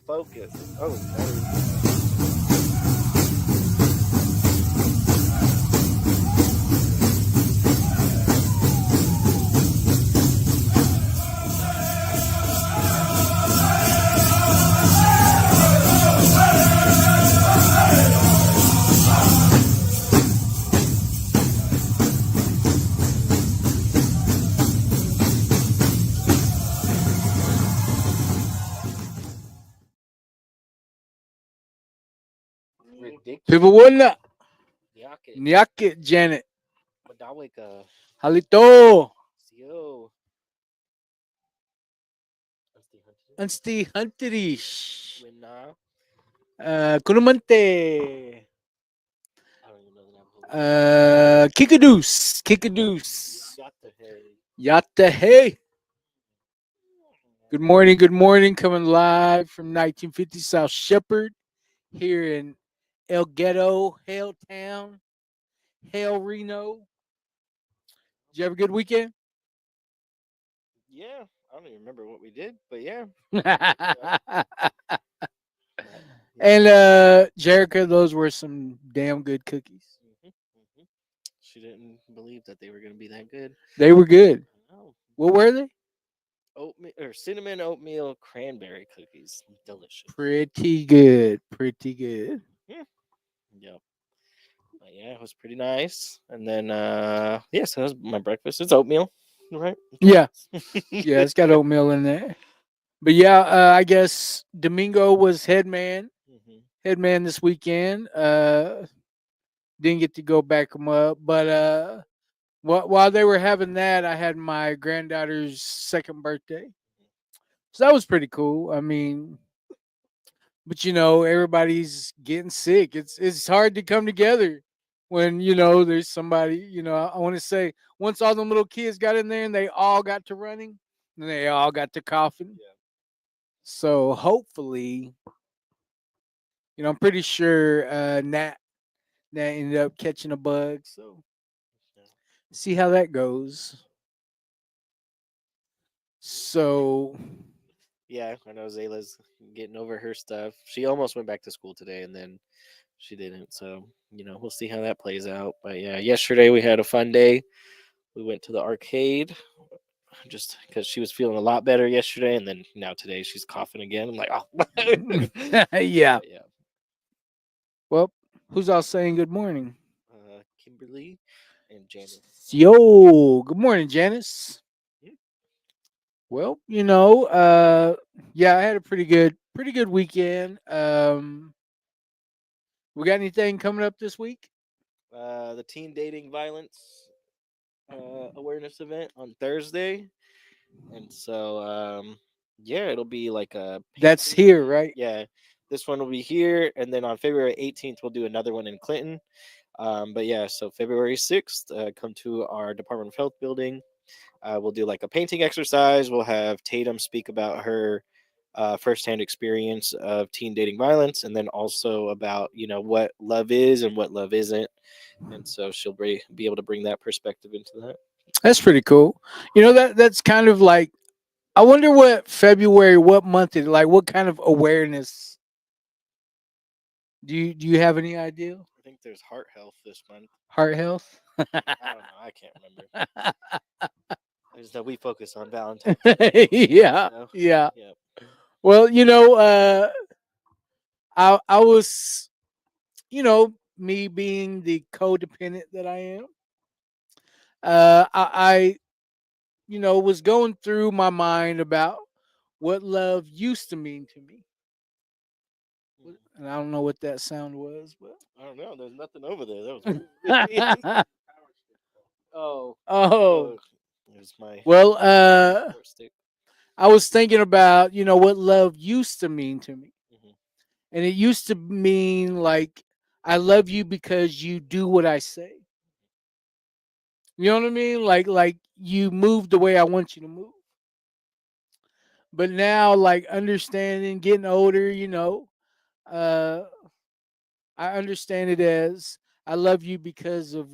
focus. Oh, that is ridiculous. People wouldn't. Yake. Nyake Janet. Madawika. Halito. Sio. Ansti Hunterish. Wina. Kunumante. I don't even know the name. Kikadoos. Kikadoos. Yatahe. Yatta hey. Good morning. Good morning. Coming live from 1950 South Shepherd here in El Ghetto, Hell Town, Hell Reno. Did you have a good weekend? Yeah, I don't even remember what we did, but yeah. And Jerica, those were some damn good cookies. Mm-hmm. She didn't believe that they were going to be that good. They were good. Oh, What were they? oatmeal or cinnamon oatmeal cranberry cookies, delicious. Pretty good. Pretty good. Yeah. Yep. But yeah, it was pretty nice. And then yeah, so that was my breakfast. It's oatmeal, right? Yeah. Yeah, it's got oatmeal in there. But yeah, I guess Domingo was headman. Mhm. Headman this weekend. Didn't get to go back him up, but while they were having that, I had my granddaughter's second birthday, so that was pretty cool. I mean, but everybody's getting sick. It's hard to come together when there's somebody. I want to say once all them little kids got in there and they all got to running, and they all got to coughing. Yeah. So hopefully, I'm pretty sure Nat ended up catching a bug. So see how that goes. So Yeah, I know Zayla's getting over her stuff. She almost went back to school today, and then she didn't. So we'll see how that plays out. But yeah, yesterday we had a fun day. We went to the arcade just because she was feeling a lot better yesterday, and then now today she's coughing again. I'm like, oh, yeah. yeah. Well, who's all saying good morning? Kimberly and Janice. Yo, good morning, Janice. Hmm? Well, yeah, I had a pretty good weekend. We got anything coming up this week? The teen dating violence awareness event on Thursday, and so yeah, it'll be like a That's painting. here, right? Yeah, this one will be here, and then on February 18th we'll do another one in Clinton. But yeah, so February 6th, come to our Department of Health building. We'll do like a painting exercise. We'll have Tatum speak about her firsthand experience of teen dating violence, and then also about what love is and what love isn't. And so she'll be able to bring that perspective into that. That's pretty cool. That's kind of like I wonder what February, what month it like, what kind of awareness do you have any idea? I think there's heart health this month. Heart health. I don't know. I can't remember. There's that we focus on Valentine's Day. Yeah, So, yeah. yeah. Well, I was, me being the codependent that I am, I was going through my mind about what love used to mean to me, and I don't know what that sound was, but I don't know. There's nothing over there. That was really. Oh. oh, It was my well, poor stick. I was thinking about what love used to mean to me, Mhm. and it used to mean like I love you because you do what I say. You know what I mean? Like you move the way I want you to move. But now, like understanding, getting older, uh, I understand it as I love you because of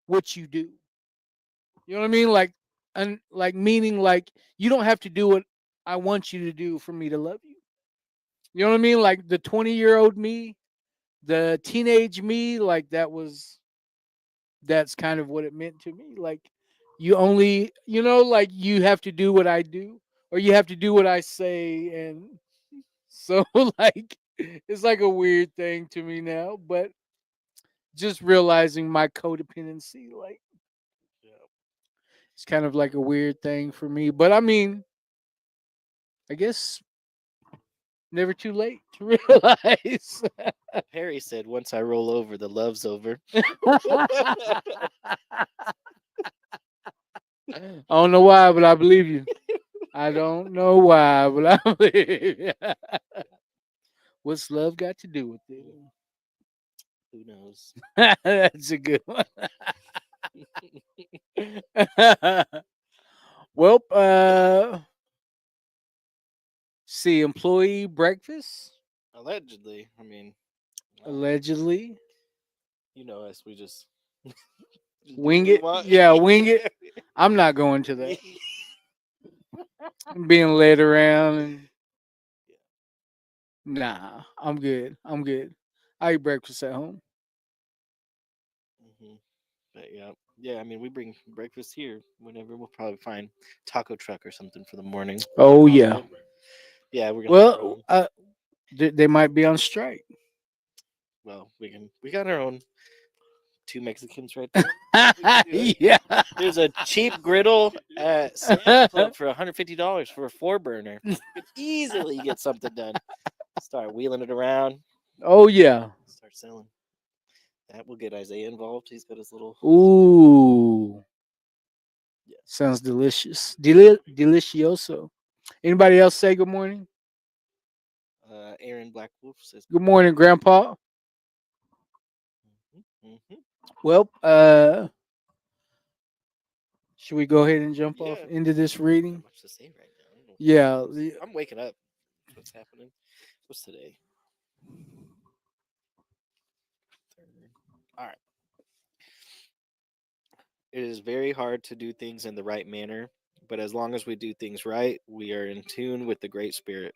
what you do. You know what I mean? Like meaning like you don't have to do what I want you to do for me to love you. You know what I mean? Like the 20-year-old me, the teenage me, like that's kind of what it meant to me. Like you only, like you have to do what I do or you have to do what I say. And so like it's like a weird thing to me now, but just realizing my codependency, like Yeah. it's kind of like a weird thing for me. But I mean, I guess never too late to realize. Harry said, "Once I roll over, the love's over." I don't know why, but I believe you. I don't know why, but I believe you. What's love got to do with Who knows? it? That's a good one. Well, see, employee breakfast Allegedly, I mean, uh, allegedly. you know us. We just do what Wing we it, want. yeah, wing it. I'm not going to that. I'm being led around and nah, I'm good. I'm good. I eat breakfast at home. Hmm. But yeah, yeah. I mean, we bring breakfast here whenever. We'll probably find taco truck or something for the morning. Oh yeah. Also, yeah, we're gonna have our Well, own. they might be on strike. Well, we got our own two Mexicans right there. We can do it. Yeah. There's a cheap griddle at Sam's Club for $150 for a four burner. You could easily get something done. Start wheeling it around. Oh yeah. Start selling. That will get Isaiah involved. He's got his little Ooh, yeah. sounds delicious. Delicioso. Anybody else say good morning? Aaron Black Wolf says Good good morning. morning, Grandpa. Hmm. Well, should we go ahead and jump off Yeah, into this not reading? much to say right now. I don't know what the Yeah. time is. I'm waking up. That's what's happening. What's today? Third. All right. It is very hard to do things in the right manner, but as long as we do things right, we are in tune with the Great Spirit.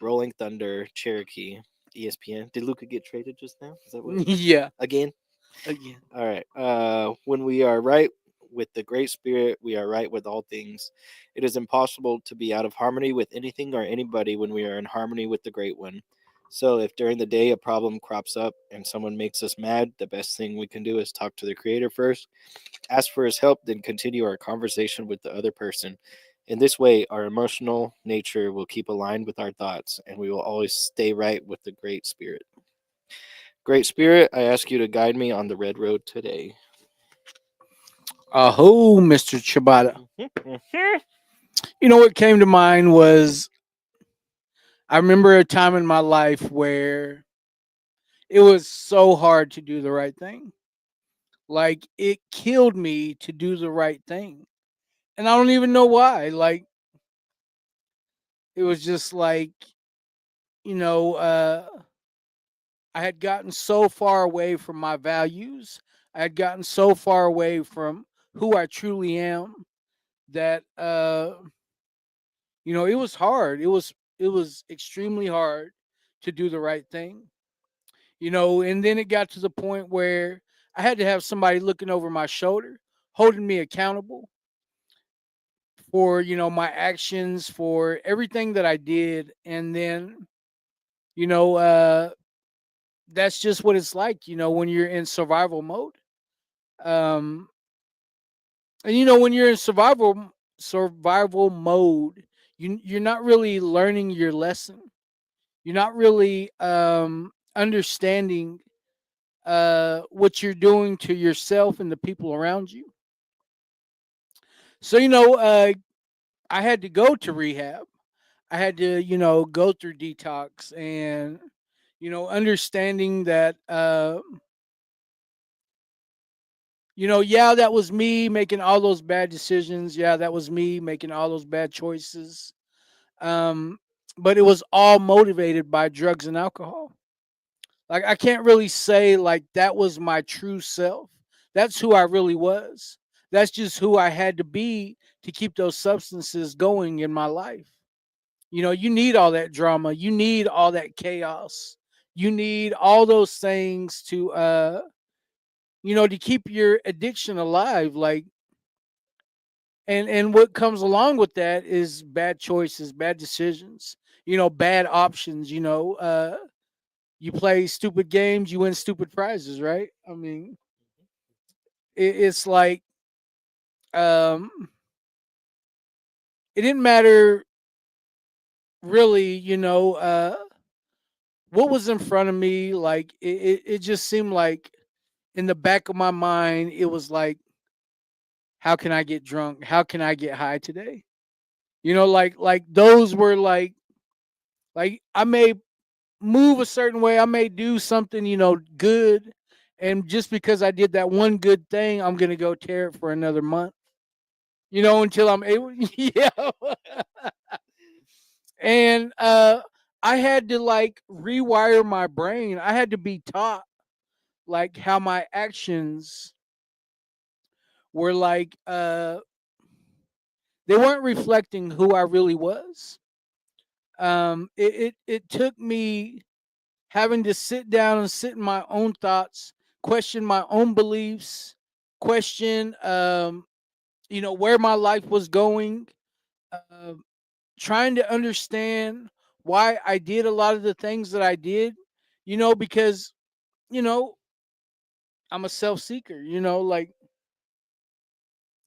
Rolling Thunder, Cherokee, ESPN. Did Luca get traded just now? Is that what? Yeah. Again? Again. All right. When we are right with the Great Spirit, we are right with all things. It is impossible to be out of harmony with anything or anybody when we are in harmony with the Great One. So, if during the day a problem crops up and someone makes us mad, the best thing we can do is talk to the Creator first, ask for His help, then continue our conversation with the other person. In this way, our emotional nature will keep aligned with our thoughts, and we will always stay right with the Great Spirit. Great Spirit, I ask you to guide me on the red road today. Aho, Mr. Chibata. Mhm. You know what came to mind was I remember a time in my life where it was so hard to do the right thing. Like it killed me to do the right thing. And I don't even know why. Like it was just like, you know, I had gotten so far away from my values. I had gotten so far away from who I truly am that it was hard. It was extremely hard to do the right thing. And then it got to the point where I had to have somebody looking over my shoulder, holding me accountable for, my actions, for everything that I did. And then, you know, uh that's just what it's like, when you're in survival mode. Um and when you're in survival mode, you're not really learning your lesson. You're not really understanding what you're doing to yourself and the people around you. So I had to go to rehab. I had to go through detox and understanding that yeah, that was me making all those bad decisions. Yeah, that was me making all those bad choices. Um, but it was all motivated by drugs and alcohol. Like I can't really say like that was my true self. That's who I really was. That's just who I had to be to keep those substances going in my life. You need all that drama. You need all that chaos. You need all those things to keep your addiction alive. And what comes along with that is bad choices, bad decisions, bad options. You play stupid games, you win stupid prizes, right? I mean, it's like um, it didn't matter really, what was in front of me. Like it just seemed like in the back of my mind, it was like, how can I get drunk? How can I get high today? Like those were like I may move a certain way, I may do something, good, and just because I did that one good thing, I'm gonna go tear it for another month, until I'm able. Yeah. And I had to like rewire my brain. I had to be taught like how my actions were like they weren't reflecting who I really was. It took me having to sit down and sit in my own thoughts, question my own beliefs, question where my life was going, uh, trying to understand why I did a lot of the things that I did, because you know I'm a self seeker,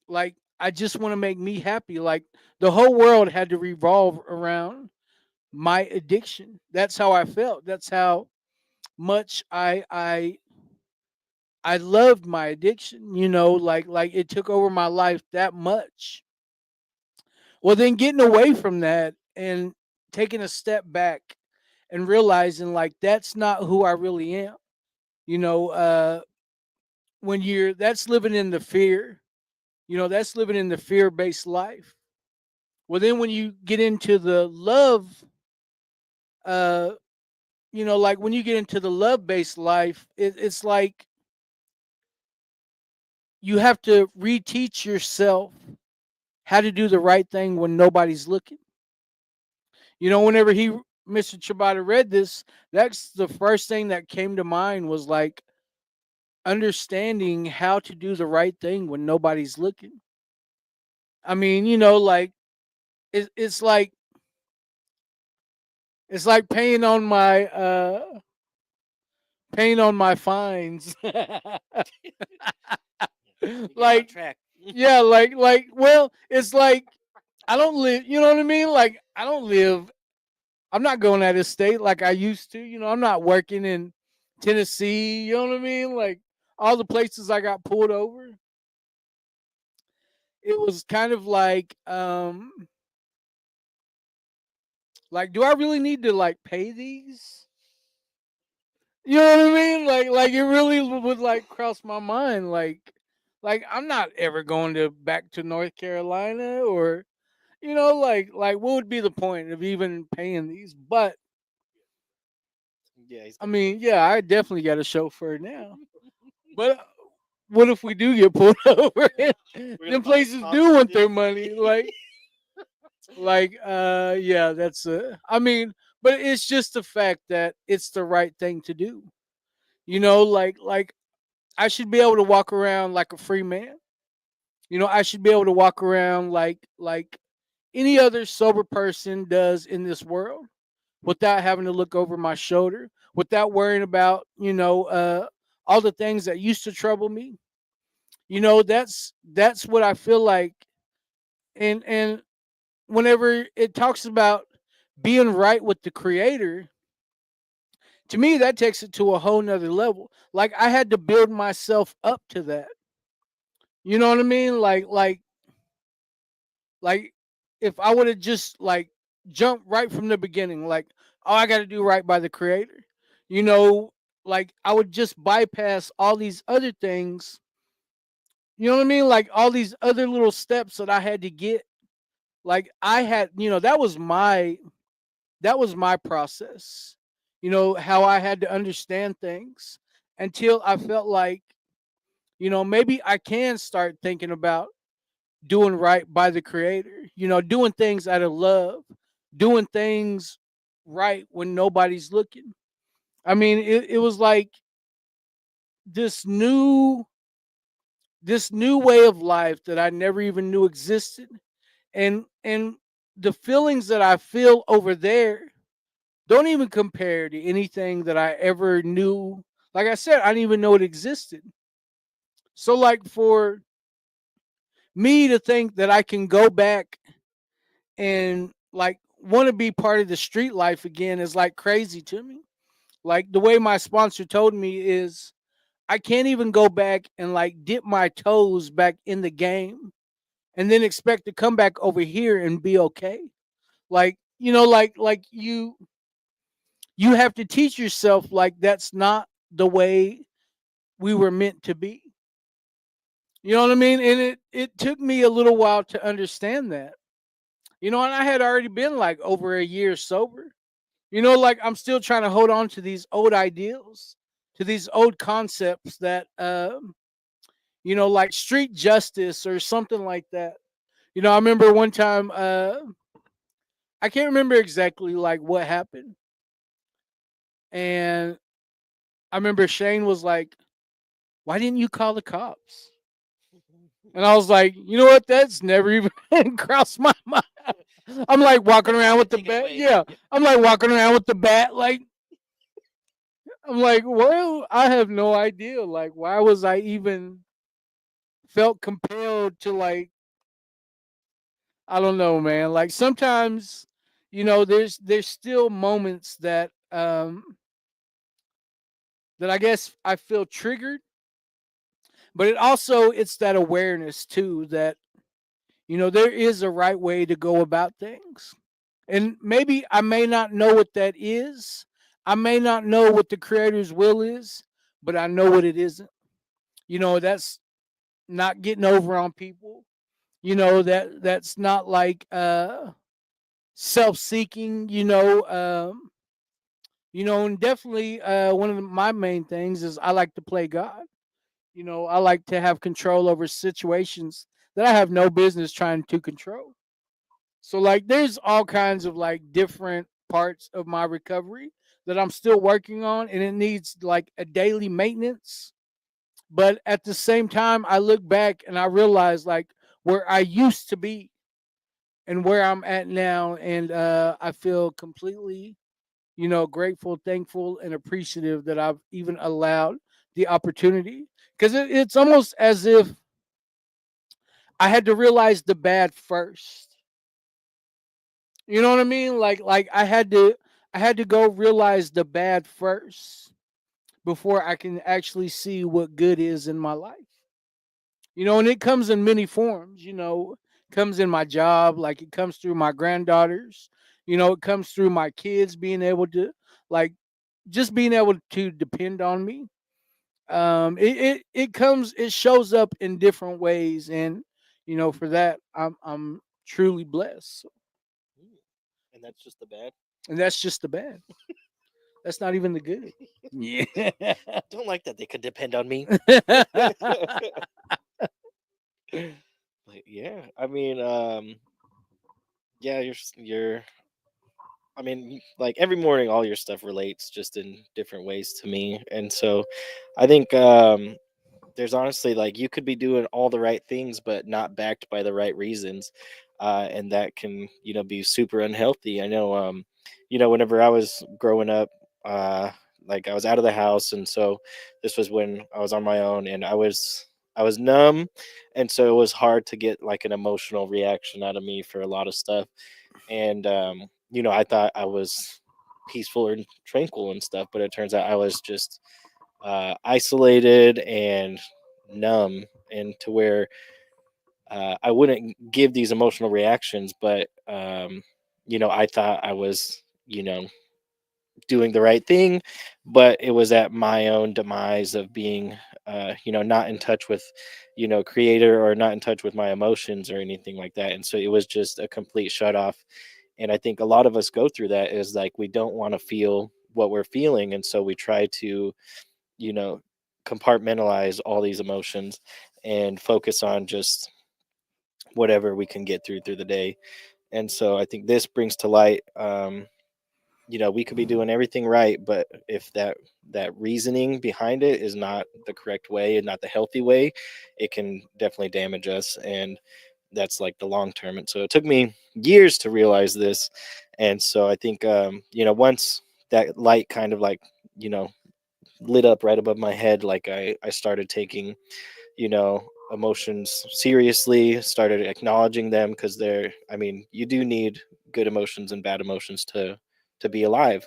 like I just want to make me happy. Like the whole world had to revolve around my addiction. That's how I felt. That's how much I loved my addiction, like it took over my life that much. Well, then getting away from that and taking a step back and realizing like that's not who I really am. You know, when you're that's living in the fear, that's living in the fear-based life. Well, then when you get into the love, uh, like when you get into the love-based life, it's like you have to reteach yourself how to do the right thing when nobody's looking. Whenever Mr. Chibata read this, that's the first thing that came to mind was like understanding how to do the right thing when nobody's looking. I mean, like it's like paying on my fines. You get on Like track. yeah, well, it's like I don't live, you know what I mean? Like I don't live, I'm not going out of state like I used to. I'm not working in Tennessee, you know what I mean? Like all the places I got pulled over, it was kind of like do I really need to like pay these? You know what I mean? Like it really would like cross my mind like I'm not ever going to back to North Carolina or like what would be the point of even paying these? But Yeah, he's I got a show mean, for yeah, I definitely got a chauffeur now. But what if we do get pulled over? We're gonna Them buy places do want their hostages. money. Yeah, that's I mean, but it's just the fact that it's the right thing to do. Like I should be able to walk around like a free man. I should be able to walk around like any other sober person does in this world without having to look over my shoulder, without worrying about, all the things that used to trouble me. That's what I feel like. And whenever it talks about being right with the creator, to me that takes it to a whole nother level. Like I had to build myself up to that. You know what I mean? Like if I would have just like jumped right from the beginning, like, oh, I got to do right by the creator, you know, like I would just bypass all these other things. You know what I mean? Like all these other little steps that I had to get. Like I had, that was my process. How I had to understand things until I felt like, maybe I can start thinking about doing right by the creator, doing things out of love, doing things right when nobody's looking. I mean, it was like this new this new way of life that I never even knew existed. And the feelings that I feel over there don't even compare to anything that I ever knew. Like I said, I didn't even know it existed. So like for me to think that I can go back and like want to be part of the street life again is like crazy to me. Like the way my sponsor told me is I can't even go back and like dip my toes back in the game and then expect to come back over here and be okay. Like, like you have to teach yourself like that's not the way we were meant to be. You know what I mean? And it took me a little while to understand that. And I had already been like over a year sober. Like I'm still trying to hold on to these old ideals, to these old concepts that like street justice or something like that. I remember one time I can't remember exactly like what happened. And I remember Shane was like, "Why didn't you call the cops?" And I was like, "You know what? That's never even crossed my mind." I'm like walking Let's around take with it the take it bat. away. Yeah, Yep. I'm like walking around with the bat. Like I'm like, well, I have no idea. Like, why was I even felt compelled to like? I don't know, man. Like sometimes, there's still moments that I guess I feel triggered, but it's that awareness too that there is a right way to go about things. And maybe I may not know what that is. I may not know what the creator's will is, but I know what it isn't. That's not getting over on people. That's not like self-seeking, and definitely one of my main things is I like to play God. I like to have control over situations that I have no business trying to control. So like there's all kinds of like different parts of my recovery that I'm still working on and it needs like a daily maintenance. But at the same time I look back and I realize like where I used to be and where I'm at now and I feel completely, grateful, thankful and appreciative that I've even allowed the opportunity cuz it's almost as if I had to realize the bad first. You know what I mean? Like I had to go realize the bad first before I can actually see what good is in my life. And it comes in many forms, it comes in my job, like it comes through my granddaughters, it comes through my kids being able to like just being able to depend on me. It shows up in different ways and for that I'm truly blessed. Mm. And that's just the bad. And that's just the bad. That's not even the good. Yeah. Don't like that they could depend on me. But yeah, I mean, yeah, you're. I mean, like every morning, all your stuff relates just in different ways to me, and so I think there's honestly like you could be doing all the right things but not backed by the right reasons, and that can be super unhealthy. I know whenever I was growing up, uh like I was out of the house, and so this was when I was on my own and I was numb, and so it was hard to get like an emotional reaction out of me for a lot of stuff. And I thought I was peaceful and tranquil and stuff, but it turns out I was just isolated and numb, and to where I wouldn't give these emotional reactions, but I thought I was doing the right thing, but it was at my own demise of being not in touch with creator, or not in touch with my emotions or anything like that. And so it was just a complete shut off. And I think a lot of us go through that, is like we don't want to feel what we're feeling, and so we try to you know compartmentalize all these emotions and focus on just whatever we can get through the day. And so I think this brings to light, we could be doing everything right, but if that reasoning behind it is not the correct way and not the healthy way, it can definitely damage us, and that's like the long term. And so it took me years to realize this. And so I think, once that light kind of like, you know lit up right above my head, like I started taking, emotions seriously, started acknowledging them, because you do need good emotions and bad emotions to be alive,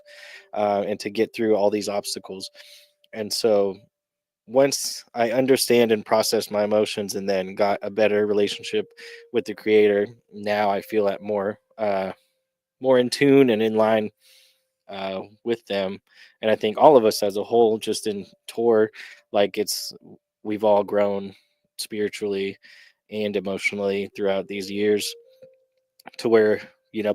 and to get through all these obstacles. And so once I understand and process my emotions, and then got a better relationship with the creator, now I feel at more in tune and in line, with them. And I think all of us as a whole, just in tour, like we've all grown spiritually and emotionally throughout these years, to where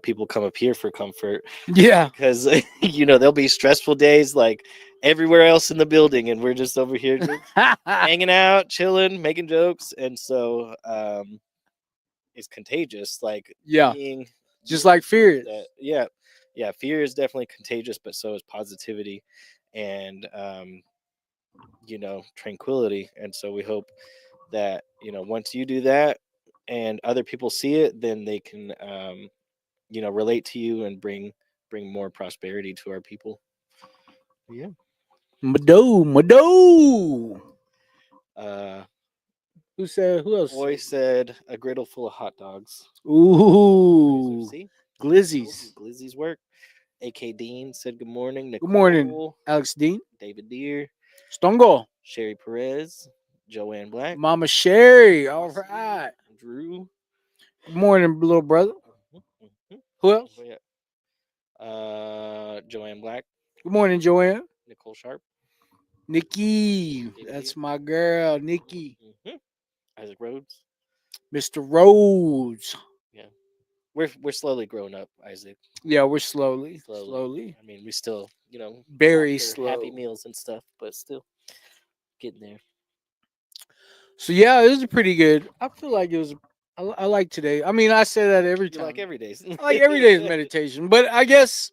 people come up here for comfort, Yeah. because there'll be stressful days like everywhere else in the building, and we're just over here just hanging out, chilling, making jokes. And so it's contagious, like Yeah. being Just being like fear is. that. Yeah, yeah, fear is definitely contagious, but so is positivity, and tranquility. And so we hope that once you do that and other people see it, then they can relate to you and bring more prosperity to our people. Yeah. Mado, Mado. uh Who said? Who else Boy said? said a griddle full of hot dogs. Ooh, See, glizzies. Glizzy's work. AK Dean said good morning. Good morning, Nicole, Alex Dean. David Deer, Stongo. Sherry Perez, Joanne Black, Mama Sherry. All Marcy, right. Drew. Good morning, little brother. Mhm, mhm. Who else? Oh, yeah. Joanne Black, Good morning, Joanne. Nicole Sharp, Nikki. David Deer. That's my girl, Nikki. Mhm. Isaac Rhodes. Mr. Rhodes. Yeah, we're slowly growing up, Isaac. Yeah, we're slowly, Slowly. slowly, I mean, we still, very after Happy slow. Meals and stuff, but still getting there. So yeah, it was pretty good. I feel like it was. I like today. I mean, I say that every You like time. every day. I like every day's meditation, but I guess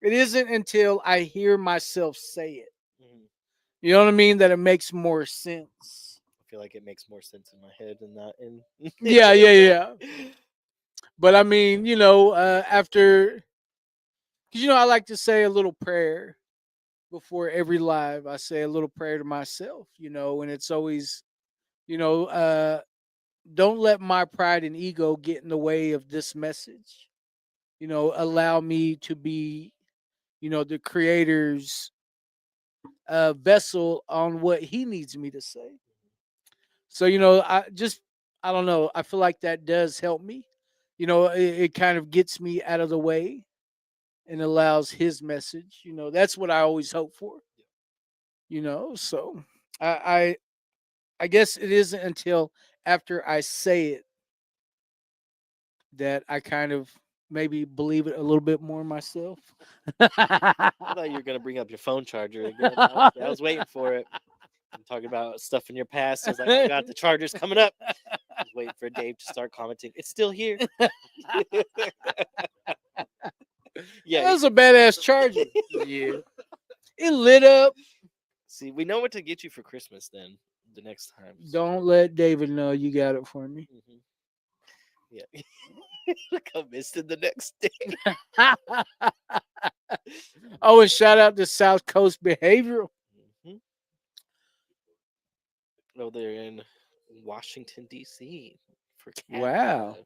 it isn't until I hear myself say it. Mhm. You know what I mean? That it makes more sense. I feel like it makes more sense in my head than not in. Yeah, yeah, yeah. But I mean, after, because I like to say a little prayer before every live. I say a little prayer to myself, and it's always, you know, uh, don't let my pride and ego get in the way of this message. Allow me to be, the creator's vessel on what he needs me to say. So, I don't know. I feel like that does help me. It kind of gets me out of the way and allows his message. That's what I always hope for. So I, I I guess it isn't until after I say it that I kind of maybe believe it a little bit more myself. I thought you were gonna bring up your phone charger again. I was waiting for it. I'm talking about stuff in your past. I was like, oh god, the charger's coming up. I was waiting for Dave to start commenting. It's still here. That Yeah. was a badass charger. Yeah. It lit up. See, we know what to get you for Christmas then. The next time. Don't let David know you got it for me. Hmm. Yeah. Look, I missed it the next day. Oh, and shout out to South Coast Behavioral. Hmm. Oh, they're in Washington D.C. for Wow. Canada.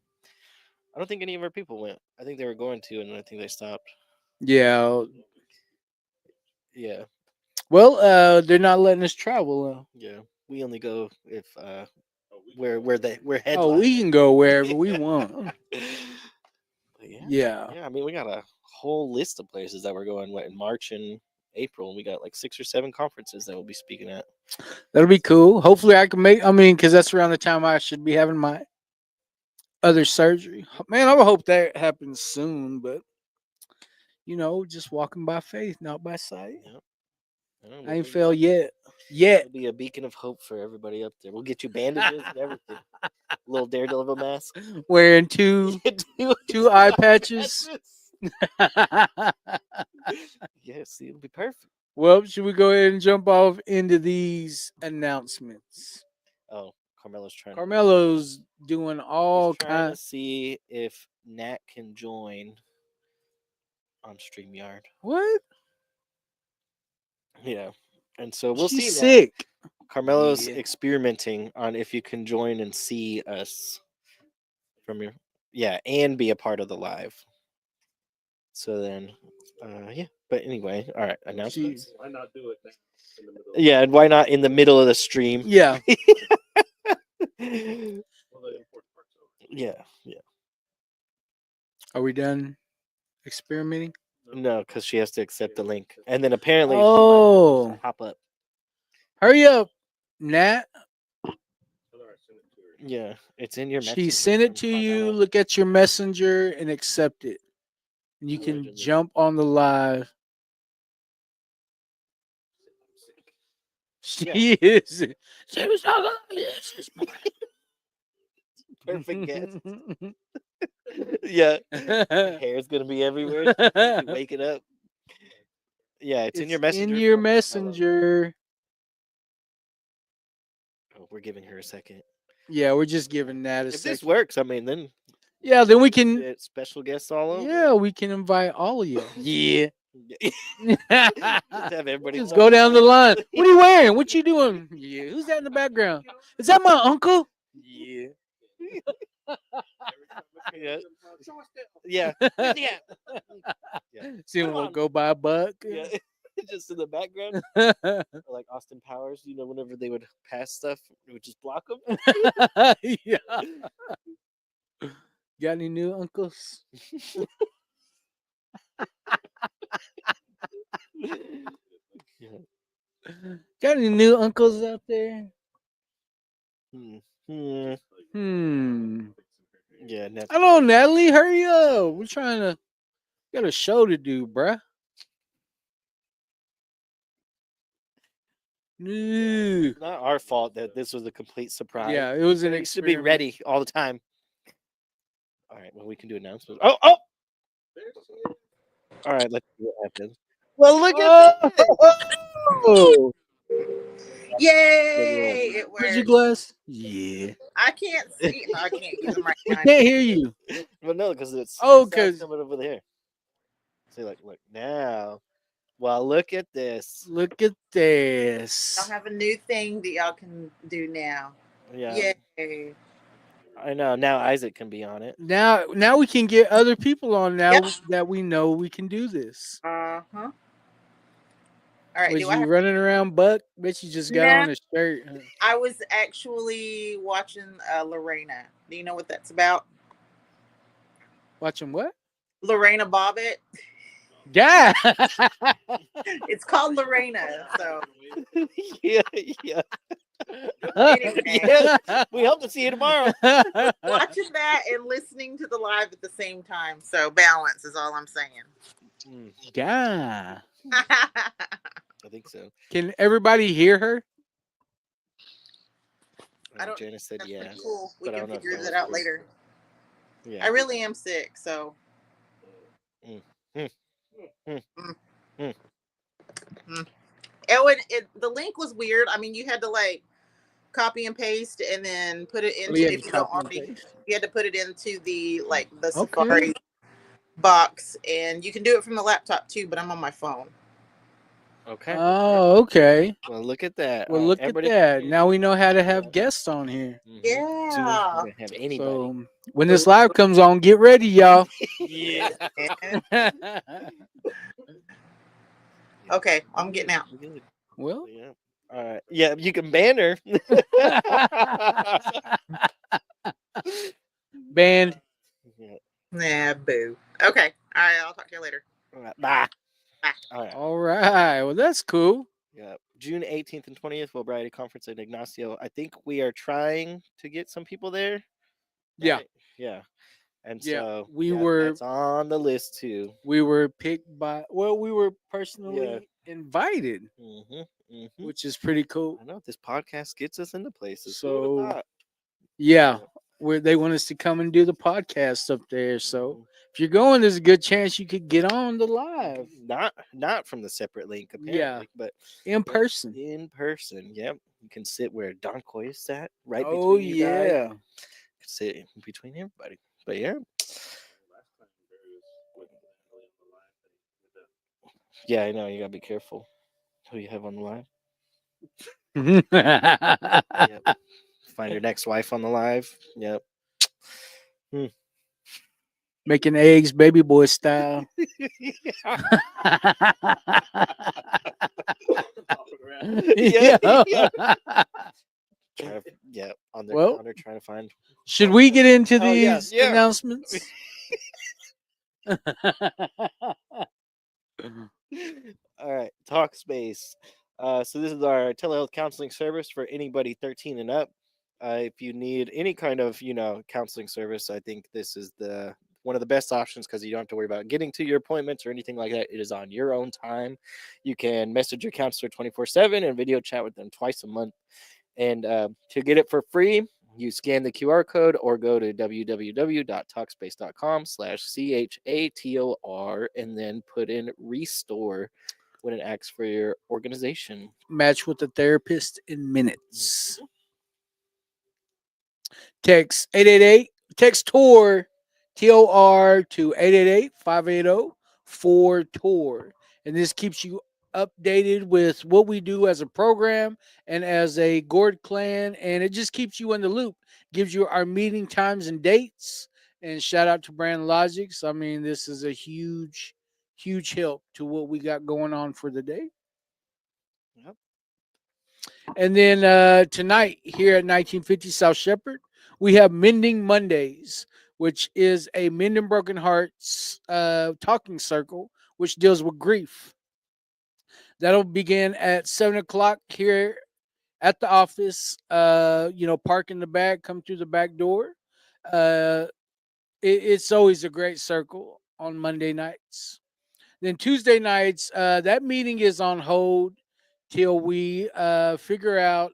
I don't think any of our people went. I think they were going to, and I think they stopped. Yeah. Yeah, Well, they're not letting us travel. yeah. We only go if we're Oh, we headlining. can go wherever we want. But yeah, Yeah. yeah. I mean, we got a whole list of places that we're going. What, in March and April, and we got like 6 or 7 conferences that we'll be speaking at. That'll be cool. Hopefully, I can make. I mean, because that's around the time I should be having my other surgery. Man, I would hope that happens soon. But just walking by faith, not by sight. Yeah, I know, I we'll ain't bring you failed out. yet. Yet. It'll be a beacon of hope for everybody up there. We'll get you bandages and everything. Little Daredevil mask. Wearing two two eye patches. Yes, it'll be perfect. Well, should we go ahead and jump off into these announcements? Oh, Carmelo's trying. Carmelo's doing all He's trying to kinds. see if Nat can join on StreamYard. What? Yeah, and so we'll She's see. Nat. sick. Carmelo's Yeah. experimenting on if you can join and see us from your and be a part of the live. So then, yeah. But anyway, all right. Announcements. Why not do it now? In the middle of Yeah, and why not in the middle of the stream? Yeah. well, the important part's over. Yeah, yeah. Are we done experimenting? No, because she has to accept the link, and then apparently Oh. she might pop up. Hurry up, Nat. Alright, send it to her. Yeah, it's in your. She message sent it from to you. Carmelo. Look at your messenger and accept it. And you can Allegedly. jump on the live. She is. She was talking like this this Perfect guess. morning. Yeah, hair's gonna be everywhere. She's gonna be waking up. Yeah, it's in your messenger. In your from Carmelo. messenger. Oh, we're giving her a second. Yeah, we're just giving that a If this second. works, I mean, then Yeah, then we can. get special guests all over. Yeah, we can invite all of you. Yeah. Just have everybody. Just go down the line. What are you wearing? What you doing? Yeah. Who's that in the background? Is that my uncle? Yeah. Yeah. Show us that. Yeah. Yeah. Yeah. See him will go by a buck. Yeah. Just in the background, like Austin Powers, whenever they would pass stuff, it would just block them. Yeah. Got any new uncles? Got any new uncles out there? Hmm. Yeah. I don't know, Natalie. Hurry up. We're trying to got a show to do, bruh. No. It's not our fault that this was a complete surprise. Yeah, it was an We should be experiment. ready all the time. All right, well, we can do announcements. Oh! There she is. All right, let's see what happens. Well, look at that. Oh, Yay! It where's your worked. glass? Yeah. I can't see. I can't use them right We now. can't hear you. Well, no, because it's Oh, the sound's 'cause- coming over there. See, look now. Well, look at this. Look at this. Y'all have a new thing that y'all can do now. Yeah, Yay! I know. Now Isaac can be on it. Now we can get other people on now Yep. that we know we can do this. Uh huh. All right. Was Do you I? running around, Buck? Bet you just got Nah. on a shirt. Huh? I was actually watching Lorena. Do you know what that's about? Watching what? Lorena Bobbitt. Yeah. It's called Lorena. So Yeah. anyway, Yeah. We hope to see you tomorrow. watching that and listening to the live at the same time. So balance is all I'm saying. Yeah. I think so. Can everybody hear her? I don't- Janice said That's yes. pretty cool. We but I can don't know if figure that that was out true. later. Yeah. I really am sick, so. Oh, and the link was weird. I mean, you had to like copy and paste and then put it into if you don't already. You had to put it into the the Safari box, and you can do it from the laptop too. But I'm on my phone. Okay. Oh, okay. Well, look at that. Well, look at everybody- that. Now we know how to have guests on here. Mhm. Yeah. Soon as we don't have anybody. So when this live comes on, get ready, y'all. Yeah. Okay, I'm getting out. Well, Yeah. All right. Yeah, you can ban her. band. Yeah. Nah, boo. Okay. All right. I'll talk to you later. All right. Bye. All right. All right. Well, that's cool. Yeah. June 18th and 20th, Variety Conference in Ignacio. I think we are trying to get some people there. Yeah. right? Yeah. And Yeah, so we were- that's on the list too. We were picked by. Well, we were personally invited, which is pretty cool. I know this podcast gets us into places. Who So, would've thought? Yeah, where they want us to come and do the podcast up there. So if you're going, there's a good chance you could get on the live. Not from the separate link Yeah. apparently, but In person. In person, yep. You can sit where Don Coy sat, right Oh between you guys. yeah. You can sit in between everybody. But yeah, Last time Barry was with Natalie on the line, and he did that. yeah, I know. You gotta be careful who you have on the line. Yep. Find your next wife on the live. Yep. Making eggs baby boy style. Yeah, Yeah. Yeah, on their Well, counter trying to find. should we get into Oh, yeah, these yeah. announcements? All right, Talkspace. So this is our telehealth counseling service for anybody 13 and up. If you need any kind of counseling service, I think this is the one of the best options because you don't have to worry about getting to your appointments or anything like that. It is on your own time. You can message your counselor 24/7 and video chat with them twice a month. And to get it for free, you scan the QR code or go to www.talkspace.com/CHATOR and then put in restore when it asks for your organization. Match with the therapist in minutes. Text 888, text TOR, TOR to 888-580-4TOR. And this keeps you updated with what we do as a program and as a Gord clan. And it just keeps you in the loop, gives you our meeting times and dates. And shout out to Brand Logics. I mean, this is a huge, huge help to what we got going on for the day. Yep. And then tonight here at 1950 South Shepherd, we have Mending Mondays, which is a Mending Broken Hearts talking circle, which deals with grief. That'll begin at 7 o'clock here at the office. Park in the back, come through the back door. It's always a great circle on Monday nights. Then Tuesday nights, that meeting is on hold till we figure out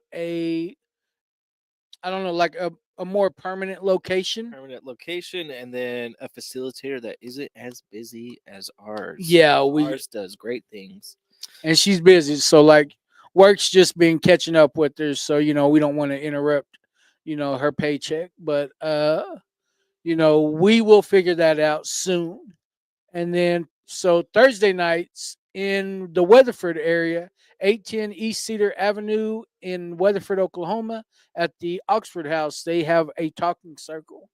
like a more permanent location. And then a facilitator that isn't as busy as ours. Yeah, ours does great things. And she's busy, so like work's just been catching up with her. So we don't want to interrupt, her paycheck, but we will figure that out soon. And then so Thursday nights in the Weatherford area, 810 East Cedar Avenue in Weatherford, Oklahoma, at the Oxford House, they have a talking circle,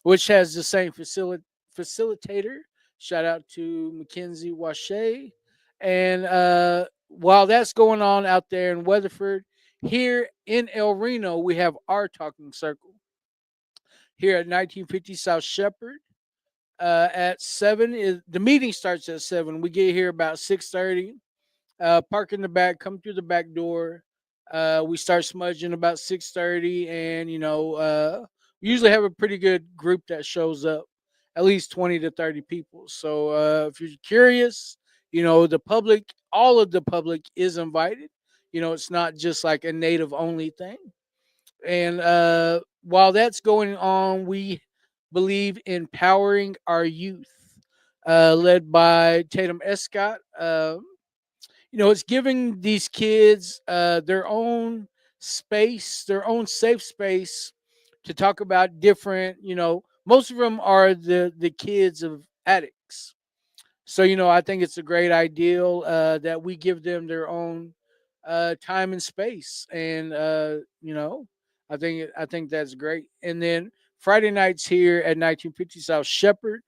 which has the same facilitator. Shout out to Mackenzie Wache. And while that's going on out there in Weatherford, here in El Reno, we have our talking circle. Here at 1950 South Shepherd, at 7 the meeting starts at 7. We get here about 6:30. Park in the back, come through the back door. We start smudging about 6:30, and we usually have a pretty good group that shows up, at least 20 to 30 people. So if you're curious, the public, all of the public is invited. It's not just like a native only thing. And while that's going on, we believe in empowering our youth, led by Tatum Escott. It's giving these kids their own space, their own safe space to talk about different. Most of them are the kids of addicts. So I think it's a great ideal that we give them their own time and space, and I think that's great. And then Friday nights here at 1950 South Shepherd,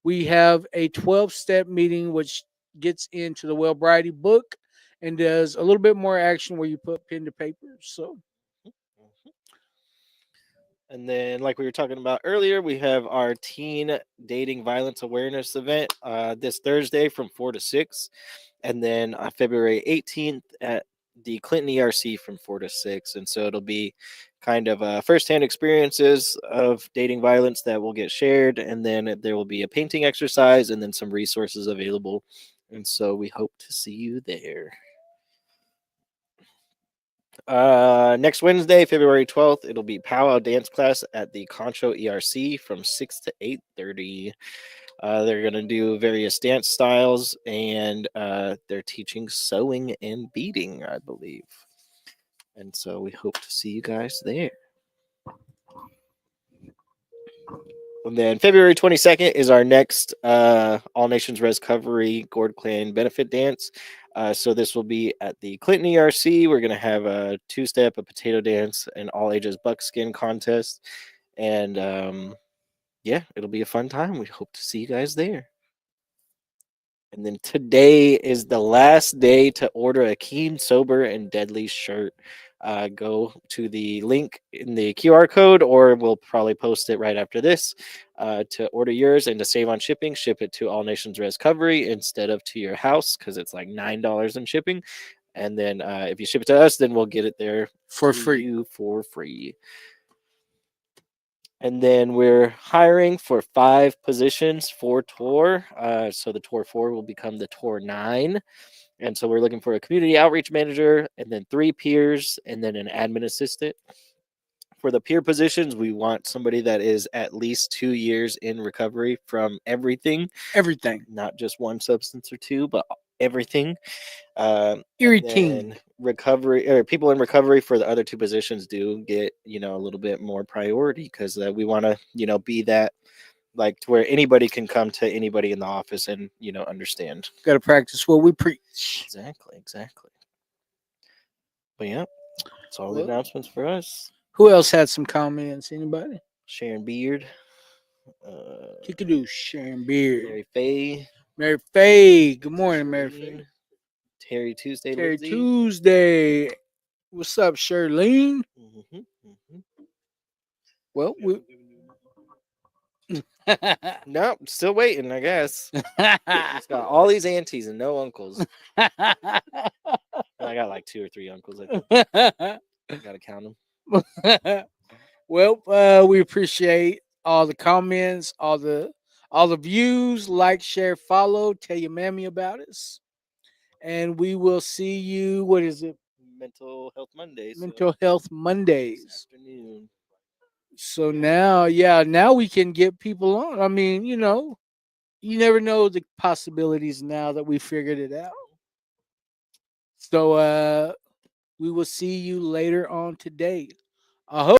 we have a 12-step meeting, which gets into the Wellbriety book and does a little bit more action where you put pen to paper. So And then, like we were talking about earlier, we have our teen dating violence awareness event this Thursday from 4 to 6. And then on February 18th at the Clinton ERC from 4 to 6. And so it'll be kind of firsthand experiences of dating violence that will get shared. And then there will be a painting exercise and then some resources available. And so we hope to see you there. Next Wednesday, February 12th, it'll be powwow dance class at the Concho ERC from 6 to 8:30. They're going to do various dance styles, and they're teaching sewing and beading, I believe. And so we hope to see you guys there. And then February 22nd is our next All Nations Recovery Gourd Clan benefit dance. So this will be at the Clinton ERC. We're going to have a two-step, a potato dance, and all ages buckskin contest. And yeah, it'll be a fun time. We hope to see you guys there. And then today is the last day to order a Keen, Sober, and Deadly shirt. Go to the link in the QR code, or we'll probably post it right after this to order yours and to save on shipping. Ship it to All Nations Recovery instead of to your house because it's like $9 in shipping. And then if you ship it to us, then we'll get it there for to free. you for free. And then we're hiring for 5 positions for tour. So the tour 4 will become the tour 9. And so we're looking for a community outreach manager, and then 3 peers, and then an admin assistant. For the peer positions, we want somebody that is at least 2 years in recovery from everything. Everything. Not just one substance or 2, but everything. Everything. Recovery, or people in recovery for the other 2 positions do get, a little bit more priority because we want to, be that like to where anybody can come to anybody in the office and, understand. Got to practice what we preach. Exactly. But yeah, that's all the announcements for us. Who else had some comments? Anybody? Sharon Beard. Kickadoo, Sharon Beard. Mary Faye. Mary Faye. Good morning, Mary Faye. Terry Tuesday. Terry Lindsay. Tuesday. What's up, Shirlene? Well, no, still waiting, I guess. It's got all these aunties and no uncles. I got like 2 or 3 uncles. I think. Gotta count them. Well, we appreciate all the comments, all the views. Like, share, follow. Tell your mammy about us, and we will see you. What is it? Mental Health Mondays. Mental Health Mondays. This afternoon. So now we can get people on. I mean, you never know the possibilities now that we figured it out. So we will see you later on today. I hope.